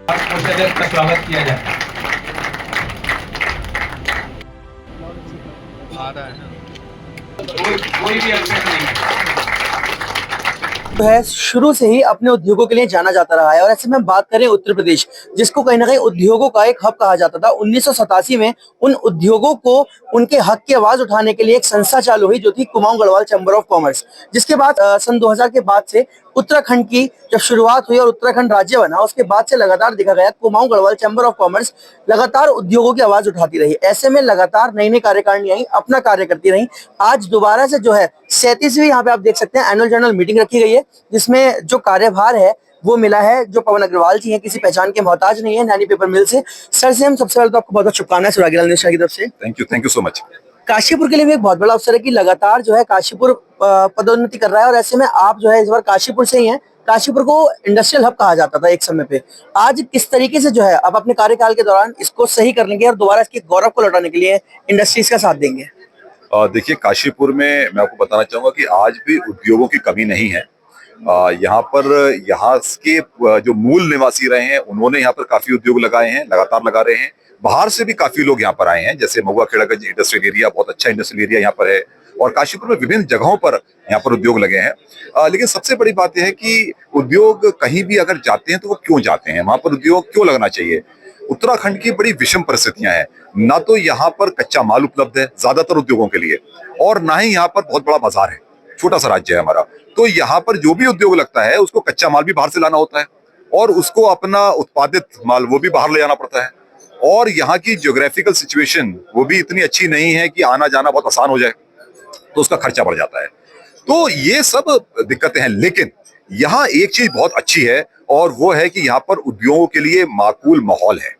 कोषाध्यक्ष का स्वागत किया जाता है। कोई भी अक्षर नहीं है शुरू से ही अपने उद्योगों के लिए जाना जाता रहा है। और ऐसे में बात करें उत्तर प्रदेश, जिसको कहीं ना कहीं उद्योगों का एक हब कहा जाता था, 1987 में उन उद्योगों को उनके हक की आवाज उठाने के लिए एक संस्था चालू हुई जो थी Kumaon Garhwal chamber of commerce. जिसके बाद सन 2000 के बाद से उत्तराखंड की जब शुरुआत हुई और उत्तराखंड राज्य बना, उसके बाद से लगातार देखा गया Kumaon Garhwal chamber of commerce लगातार उद्योगों की आवाज उठाती रही। ऐसे में लगातार नई नई कार्यकारिणी आई, अपना कार्य करती रही। आज दोबारा से जो है 37वीं यहाँ पे आप देख सकते हैं एनुअल जनरल मीटिंग रखी गई है, जिसमें जो कार्यभार है वो मिला है जो पवन अग्रवाल जी हैं, किसी पहचान के मोहताज नहीं है, नैनी पेपर मिल से। सर से हम सबसे पहले तो आपको बहुत बहुत शुभकामनाएं सुरागीलाल निशा की तरफ से। Thank you so much. Kashipur के लिए भी एक बहुत बड़ा अवसर है कि लगातार जो है काशीपुर पदोन्नति कर रहा है, और ऐसे में आप जो है इस बार काशीपुर से ही हैं। काशीपुर को इंडस्ट्रियल हब कहा जाता था एक समय पे। आज किस तरीके से जो है आप अपने कार्यकाल के दौरान इसको सही करने के और दोबारा इसके गौरव को लौटाने के लिए इंडस्ट्रीज का साथ देंगे? देखिए, काशीपुर में मैं आपको बताना चाहूंगा कि आज भी उद्योगों की कमी नहीं है। यहाँ पर यहाँ के जो मूल निवासी रहे हैं उन्होंने यहाँ पर काफी उद्योग लगाए हैं, लगातार लगा रहे हैं। बाहर से भी काफी लोग यहाँ पर आए हैं, जैसे महुआ खेड़ागंज इंडस्ट्रियल एरिया बहुत अच्छा इंडस्ट्रियल एरिया यहाँ पर है, और काशीपुर में विभिन्न जगहों पर यहाँ पर उद्योग लगे हैं। लेकिन सबसे बड़ी बात यह है कि उद्योग कहीं भी अगर जाते हैं तो वो क्यों जाते हैं, वहां पर उद्योग क्यों लगना चाहिए। उत्तराखंड की बड़ी विषम परिस्थितियां हैं, ना तो यहाँ पर कच्चा माल उपलब्ध है ज्यादातर उद्योगों के लिए, और ना ही यहाँ पर बहुत बड़ा बाजार है। छोटा सा राज्य है हमारा, तो यहाँ पर जो भी उद्योग लगता है उसको कच्चा माल भी बाहर से लाना होता है, और उसको अपना उत्पादित माल वो भी बाहर ले जाना पड़ता है। और यहाँ की ज्योग्राफिकल सिचुएशन वो भी इतनी अच्छी नहीं है कि आना जाना बहुत आसान हो जाए, तो उसका खर्चा बढ़ जाता है। तो ये सब दिक्कतें हैं, लेकिन यहाँ एक चीज बहुत अच्छी है, और वो है कि यहाँ पर उद्योगों के लिए माकूल माहौल है।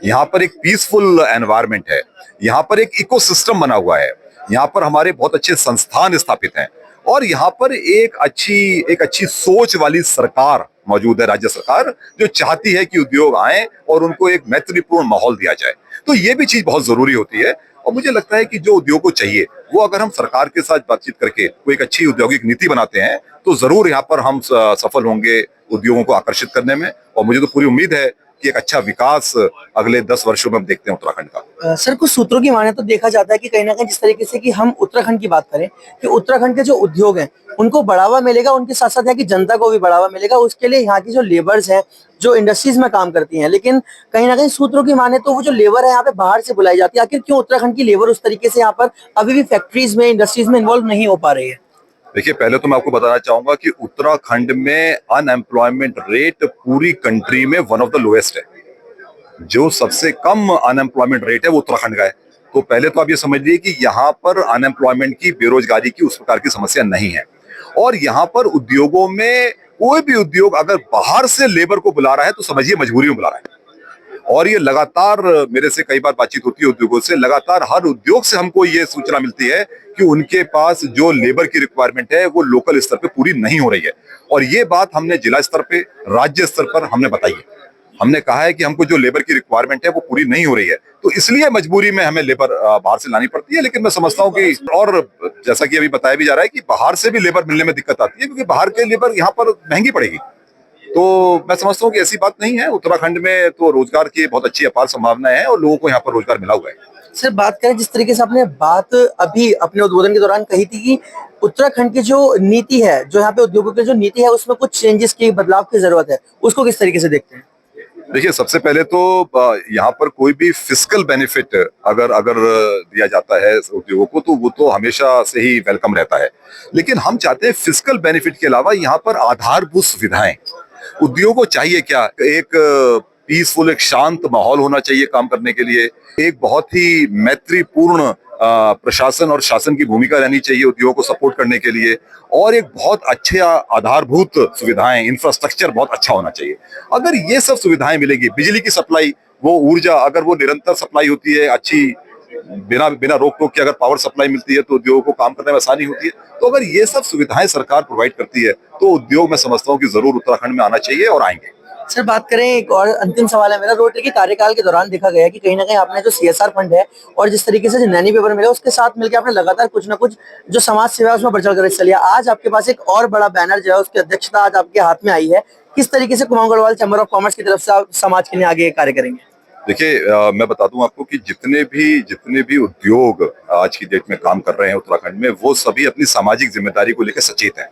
यहाँ पर एक पीसफुल एनवायरनमेंट है, यहाँ पर एक इकोसिस्टम बना हुआ है, यहाँ पर हमारे बहुत अच्छे संस्थान स्थापित हैं, और यहाँ पर एक अच्छी सोच वाली सरकार मौजूद है, राज्य सरकार, जो चाहती है कि उद्योग आए और उनको एक मैत्रीपूर्ण माहौल दिया जाए। तो ये भी चीज बहुत जरूरी होती है, और मुझे लगता है कि जो उद्योग को चाहिए वो अगर हम सरकार के साथ बातचीत करके कोई एक अच्छी औद्योगिक नीति बनाते हैं तो जरूर यहाँ पर हम सफल होंगे उद्योगों को आकर्षित करने में। और मुझे तो पूरी उम्मीद है कि एक अच्छा विकास अगले 10 वर्षों में हम देखते हैं उत्तराखंड का। सर, कुछ सूत्रों की माने तो देखा जाता है कि कहीं ना कहीं जिस तरीके से कि हम उत्तराखंड की बात करें कि उत्तराखंड के जो उद्योग हैं उनको बढ़ावा मिलेगा, उनके साथ साथ यहाँ की जनता को भी बढ़ावा मिलेगा। उसके लिए यहाँ की जो लेबर्स हैं जो इंडस्ट्रीज में काम करती हैं, लेकिन कहीं ना कहीं सूत्रों की माने तो वो जो लेबर है यहाँ पे बाहर से बुलाई जाती है। आखिर क्यों उत्तराखंड की लेबर उस तरीके से यहाँ पर अभी भी फैक्ट्रीज में, इंडस्ट्रीज में इन्वॉल्व नहीं हो पा रही है? देखिए, पहले तो मैं आपको बताना चाहूंगा कि उत्तराखंड में अनएम्प्लॉयमेंट रेट पूरी कंट्री में वन ऑफ द लोएस्ट है। जो सबसे कम अनएम्प्लॉयमेंट रेट है वो उत्तराखंड का है। तो पहले तो आप ये समझिए कि यहाँ पर अनएम्प्लॉयमेंट की, बेरोजगारी की उस प्रकार की समस्या नहीं है। और यहाँ पर उद्योगों में कोई भी उद्योग अगर बाहर से लेबर को बुला रहा है तो समझिए मजबूरी में बुला रहा है। और ये लगातार मेरे से कई बार बातचीत होती है उद्योगों से, लगातार हर उद्योग से हमको ये सूचना मिलती है कि उनके पास जो लेबर की रिक्वायरमेंट है वो लोकल स्तर पे पूरी नहीं हो रही है। और ये बात हमने जिला स्तर पे, राज्य स्तर पर हमने बताई है। हमने कहा है कि हमको जो लेबर की रिक्वायरमेंट है वो पूरी नहीं हो रही है, तो इसलिए मजबूरी में हमें लेबर बाहर से लानी पड़ती है। लेकिन मैं समझता हूँ कि, और जैसा कि अभी बताया भी जा रहा है कि बाहर से भी लेबर मिलने में दिक्कत आती है, क्योंकि बाहर के लेबर यहाँ पर महंगी पड़ेगी। तो मैं समझता हूँ कि ऐसी बात नहीं है। उत्तराखंड में तो रोजगार की बहुत अच्छी अपार संभावनाएं हैं और लोगों को यहाँ पर रोजगार मिला हुआ है। सर, बात करें जिस तरीके से आपने बात अभी अपने उद्बोधन के दौरान कही थी कि उत्तराखंड की जो नीति है, जो यहाँ पे उद्योगों की जो नीति है, उसमें कुछ चेंजेस की, बदलाव की जरूरत है, उसको किस तरीके से देखते हैं? देखिए, सबसे पहले तो यहाँ पर कोई भी फिस्कल बेनिफिट अगर दिया जाता है उद्योगों को तो वो तो हमेशा से ही वेलकम रहता है। लेकिन हम चाहते हैं फिस्कल बेनिफिट के अलावा यहाँ पर आधारभूत सुविधाएं। उद्योगों को चाहिए क्या? एक पीसफुल, एक शांत माहौल होना चाहिए काम करने के लिए। एक बहुत ही मैत्रीपूर्ण प्रशासन और शासन की भूमिका रहनी चाहिए उद्योगों को सपोर्ट करने के लिए, और एक बहुत अच्छे आधारभूत सुविधाएं, इंफ्रास्ट्रक्चर बहुत अच्छा होना चाहिए। अगर ये सब सुविधाएं मिलेगी, बिजली की सप्लाई, वो ऊर्जा अगर वो निरंतर सप्लाई होती है अच्छी, बिना बिना रोक टोक के अगर पावर सप्लाई मिलती है तो उद्योगों को काम करने में आसानी होती है। तो अगर ये सब सुविधाएं सरकार प्रोवाइड करती है तो उद्योग, मैं समझता हूँ कि जरूर उत्तराखंड में आना चाहिए और आएंगे। सर, बात करें, एक और अंतिम सवाल है मेरा। रोटरी के कार्यकाल के दौरान देखा गया कि कहीं ना कहीं आपने जो सीएसआर फंड है और जिस तरीके से जो नैनी पेपर मिला उसके साथ मिलकर आपने लगातार कुछ ना कुछ जो समाज सेवा है उसमें बढ़ चढ़ कर हिस्सा लिया। आज आपके पास एक और बड़ा बैनर जो है उसकी अध्यक्षता आज आपके हाथ में आई है। किस तरीके से Kumaon Garhwal chamber of commerce की तरफ से आप समाज के लिए आगे कार्य करेंगे? देखिए, मैं बता दूं आपको कि जितने भी उद्योग आज की डेट में काम कर रहे हैं उत्तराखंड में, वो सभी अपनी सामाजिक जिम्मेदारी को लेकर सचेत हैं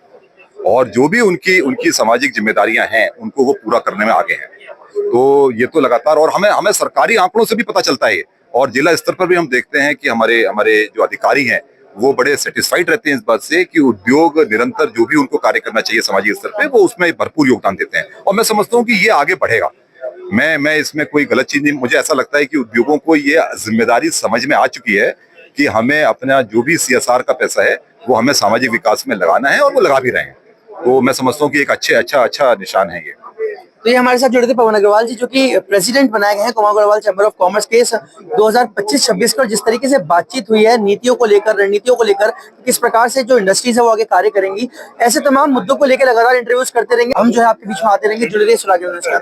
और जो भी उनकी उनकी सामाजिक जिम्मेदारियां हैं उनको वो पूरा करने में आगे हैं। तो ये तो लगातार, और हमें हमें सरकारी आंकड़ों से भी पता चलता है और जिला स्तर पर भी हम देखते हैं कि हमारे हमारे जो अधिकारी हैं वो बड़े सेटिस्फाइड रहते हैं इस बात से कि उद्योग निरंतर जो भी उनको कार्य करना चाहिए सामाजिक स्तर पे वो उसमें भरपूर योगदान देते हैं और मैं समझता हूँ कि ये आगे बढ़ेगा। मैं इसमें कोई गलत चीज नहीं, मुझे ऐसा लगता है कि उद्योगों को ये जिम्मेदारी समझ में आ चुकी है कि हमें अपना जो भी CSR का पैसा है वो हमें सामाजिक विकास में लगाना है और वो लगा भी रहे हैं। तो मैं समझता हूँ कि एक अच्छा निशान है ये। तो ये हमारे साथ जुड़े थे पवन अग्रवाल जी, जो कि प्रेसिडेंट बनाए गए हैं Kumaon Garhwal chamber of commerce के 2025-26 का। जिस तरीके से बातचीत हुई है नीतियों को लेकर, रणनीतियों को लेकर, किस प्रकार से जो इंडस्ट्रीज है वो आगे कार्य करेंगी, ऐसे तमाम मुद्दों को लेकर लगातार इंटरव्यूज करते रहेंगे हम। जो है आपके बीच में आते रहेंगे। जुड़े रहिए सुराग न्यूज़ के साथ।